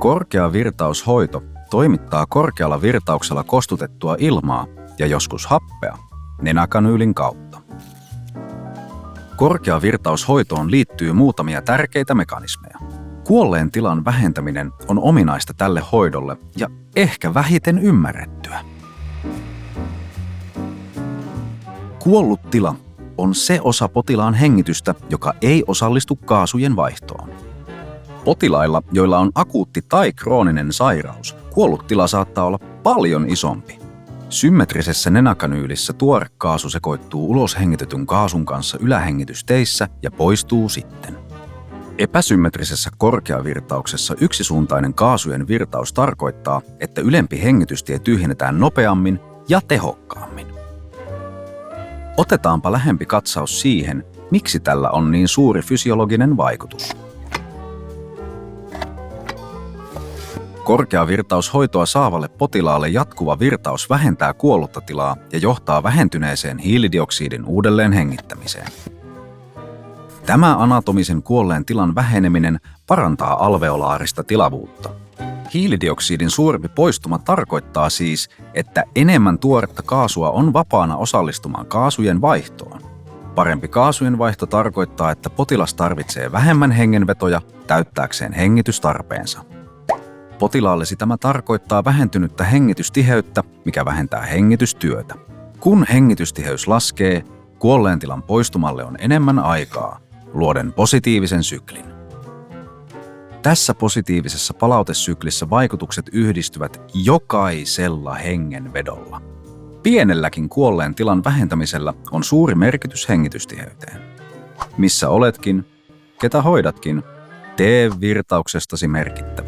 Korkea virtaushoito toimittaa korkealla virtauksella kostutettua ilmaa ja joskus happea nenäkanyylin kautta. Korkeavirtaushoitoon liittyy muutamia tärkeitä mekanismeja. Kuolleen tilan vähentäminen on ominaista tälle hoidolle ja ehkä vähiten ymmärrettyä. Kuollut tila on se osa potilaan hengitystä, joka ei osallistu kaasujen vaihtoon. Potilailla, joilla on akuutti tai krooninen sairaus, kuollut tila saattaa olla paljon isompi. Symmetrisessä nenäkanyylissä tuore kaasu sekoittuu ulos hengitetyn kaasun kanssa ylähengitysteissä ja poistuu sitten. Epäsymmetrisessä korkeavirtauksessa yksisuuntainen kaasujen virtaus tarkoittaa, että ylempi hengitystie tyhjennetään nopeammin ja tehokkaammin. Otetaanpa lähempi katsaus siihen, miksi tällä on niin suuri fysiologinen vaikutus. Korkeavirtaushoitoa saavalle potilaalle jatkuva virtaus vähentää kuollutta tilaa ja johtaa vähentyneeseen hiilidioksidin uudelleen hengittämiseen. Tämä anatomisen kuolleen tilan väheneminen parantaa alveolaarista tilavuutta. Hiilidioksidin suurempi poistuma tarkoittaa siis, että enemmän tuoretta kaasua on vapaana osallistumaan kaasujen vaihtoon. Parempi kaasujen vaihto tarkoittaa, että potilas tarvitsee vähemmän hengenvetoja täyttääkseen hengitystarpeensa. Potilaallesi tämä tarkoittaa vähentynyttä hengitystiheyttä, mikä vähentää hengitystyötä. Kun hengitystiheys laskee, kuolleen tilan poistumalle on enemmän aikaa, luoden positiivisen syklin. Tässä positiivisessa palautesyklissä vaikutukset yhdistyvät jokaisella hengenvedolla. Pienelläkin kuolleen tilan vähentämisellä on suuri merkitys hengitystiheyteen. Missä oletkin, ketä hoidatkin, tee virtauksestasi merkittävä.